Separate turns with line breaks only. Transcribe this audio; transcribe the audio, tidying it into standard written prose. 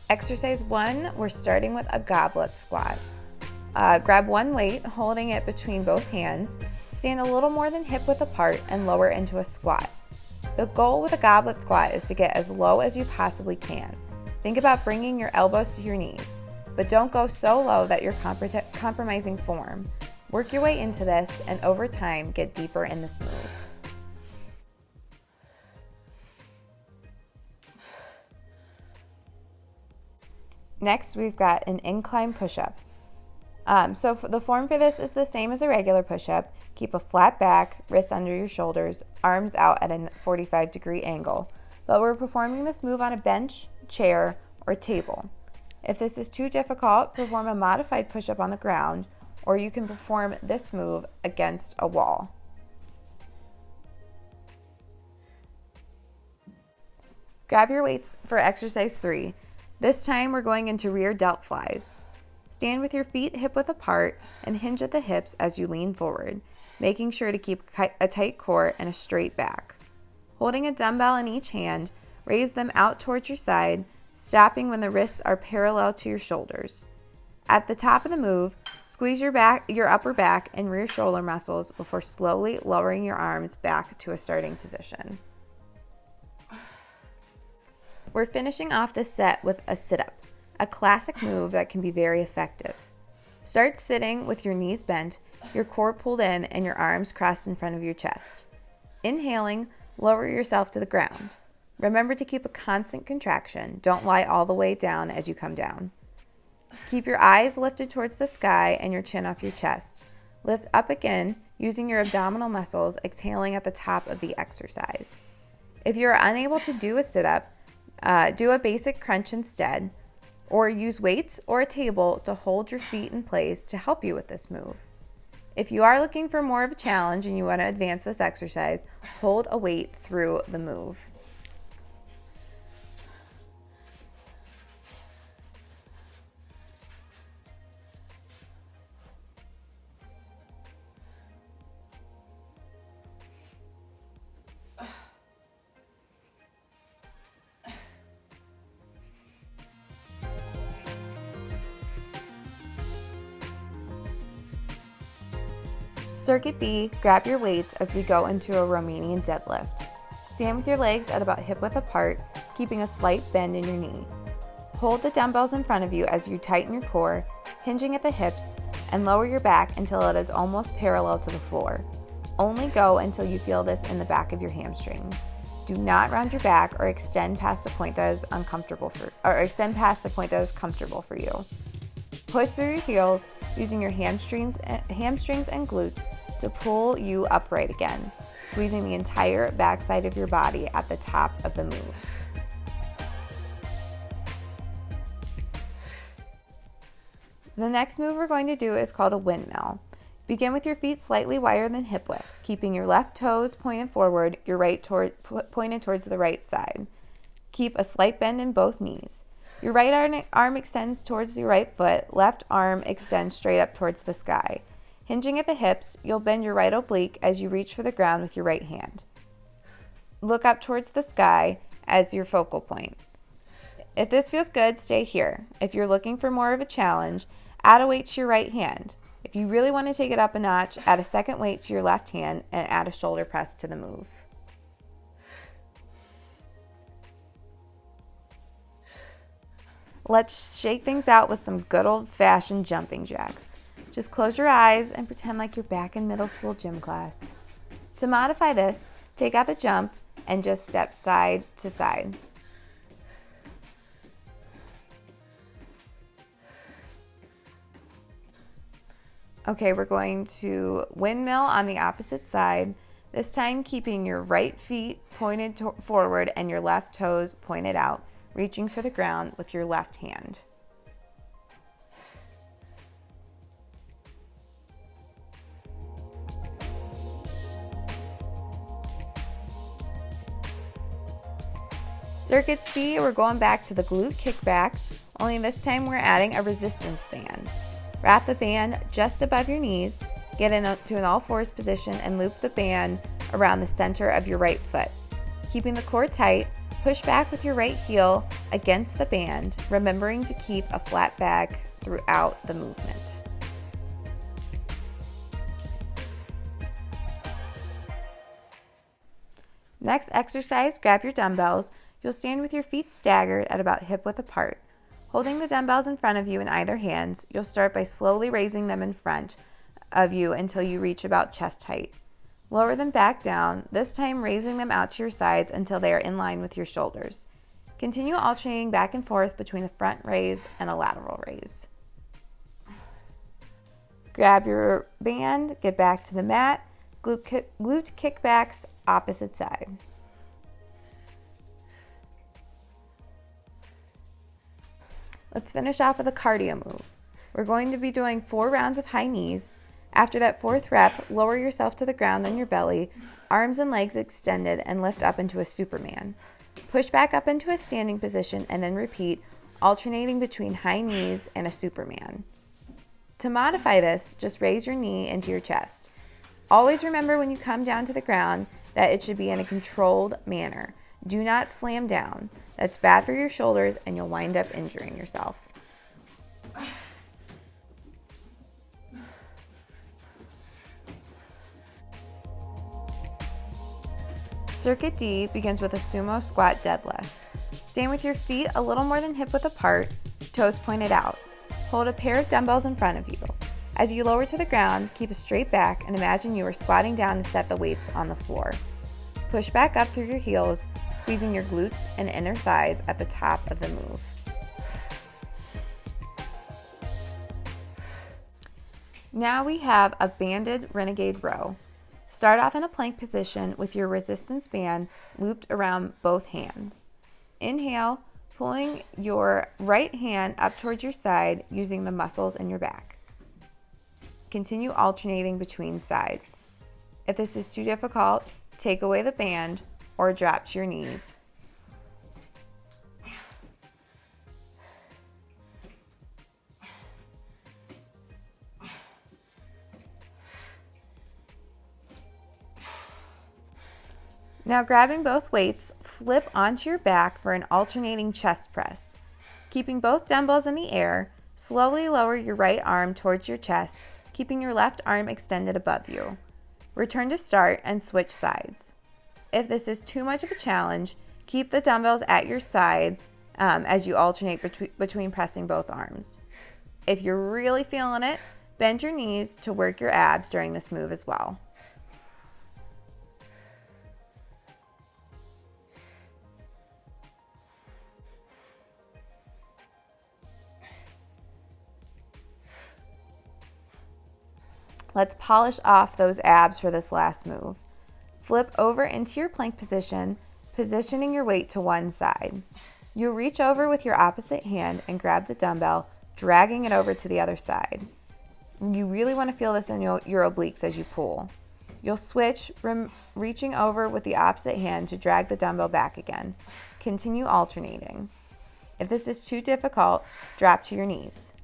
Exercise 1, we're starting with a goblet squat. Grab one weight, holding it between both hands. Stand a little more than hip width apart and lower into a squat. The goal with a goblet squat is to get as low as you possibly can. Think about bringing your elbows to your knees, but don't go so low that you're compromising form. Work your way into this, and over time, get deeper in this move. Next, we've got an incline push-up. The form for this is the same as a regular push-up. Keep a flat back, wrists under your shoulders, arms out at a 45-degree angle. But we're performing this move on a bench, chair, or table. If this is too difficult, perform a modified push-up on the ground, or you can perform this move against a wall. Grab your weights for exercise 3. This time we're going into rear delt flies. Stand with your feet hip width apart and hinge at the hips as you lean forward, making sure to keep a tight core and a straight back. Holding a dumbbell in each hand, raise them out towards your side, stopping when the wrists are parallel to your shoulders. At the top of the move, squeeze your upper back and rear shoulder muscles before slowly lowering your arms back to a starting position. We're finishing off this set with a sit-up, a classic move that can be very effective. Start sitting with your knees bent, your core pulled in, and your arms crossed in front of your chest. Inhaling, lower yourself to the ground. Remember to keep a constant contraction. Don't lie all the way down as you come down. Keep your eyes lifted towards the sky and your chin off your chest. Lift up again using your abdominal muscles, exhaling at the top of the exercise. If you're unable to do a sit-up, do a basic crunch instead, or use weights or a table to hold your feet in place to help you with this move. If you are looking for more of a challenge and you want to advance this exercise, hold a weight through the move. Circuit B, grab your weights as we go into a Romanian deadlift. Stand with your legs at about hip width apart, keeping a slight bend in your knee. Hold the dumbbells in front of you as you tighten your core, hinging at the hips, and lower your back until it is almost parallel to the floor. Only go until you feel this in the back of your hamstrings. Do not round your back or extend past a point that is comfortable for you. Push through your heels using your hamstrings and glutes to pull you upright again, squeezing the entire backside of your body at the top of the move. The next move we're going to do is called a windmill. Begin with your feet slightly wider than hip width, keeping your left toes pointed forward, your right pointed towards the right side. Keep a slight bend in both knees. Your right arm extends towards your right foot, left arm extends straight up towards the sky. Hinging at the hips, you'll bend your right oblique as you reach for the ground with your right hand. Look up towards the sky as your focal point. If this feels good, stay here. If you're looking for more of a challenge, add a weight to your right hand. If you really want to take it up a notch, add a second weight to your left hand and add a shoulder press to the move. Let's shake things out with some good old-fashioned jumping jacks. Just close your eyes and pretend like you're back in middle school gym class. To modify this, take out the jump and just step side to side. Okay, we're going to windmill on the opposite side, this time keeping your right feet pointed forward and your left toes pointed out, reaching for the ground with your left hand. Circuit C, we're going back to the glute kickback, only this time we're adding a resistance band. Wrap the band just above your knees, get into an all fours position and loop the band around the center of your right foot. Keeping the core tight, Push back with your right heel against the band, remembering to keep a flat back throughout the movement. Next exercise, grab your dumbbells. You'll stand with your feet staggered at about hip width apart. Holding the dumbbells in front of you in either hands, you'll start by slowly raising them in front of you until you reach about chest height. Lower them back down, this time raising them out to your sides until they are in line with your shoulders. Continue alternating back and forth between a front raise and a lateral raise. Grab your band, get back to the mat, glute kickbacks opposite side. Let's finish off with a cardio move. We're going to be doing 4 rounds of high knees. After that 4th rep, lower yourself to the ground on your belly, arms and legs extended, and lift up into a Superman. Push back up into a standing position and then repeat, alternating between high knees and a Superman. To modify this, just raise your knee into your chest. Always remember when you come down to the ground that it should be in a controlled manner. Do not slam down. That's bad for your shoulders and you'll wind up injuring yourself. Circuit D begins with a sumo squat deadlift. Stand with your feet a little more than hip width apart, toes pointed out. Hold a pair of dumbbells in front of you. As you lower to the ground, keep a straight back and imagine you are squatting down to set the weights on the floor. Push back up through your heels, squeezing your glutes and inner thighs at the top of the move. Now we have a banded renegade row. Start off in a plank position with your resistance band looped around both hands. Inhale, pulling your right hand up towards your side using the muscles in your back. Continue alternating between sides. If this is too difficult, take away the band or drop to your knees. Now grabbing both weights, flip onto your back for an alternating chest press. Keeping both dumbbells in the air, slowly lower your right arm towards your chest, keeping your left arm extended above you. Return to start and switch sides. If this is too much of a challenge, keep the dumbbells at your side as you alternate between pressing both arms. If you're really feeling it, bend your knees to work your abs during this move as well. Let's polish off those abs for this last move. Flip over into your plank position, positioning your weight to one side. You'll reach over with your opposite hand and grab the dumbbell, dragging it over to the other side. You really want to feel this in your obliques as you pull. You'll switch, reaching over with the opposite hand to drag the dumbbell back again. Continue alternating. If this is too difficult, drop to your knees.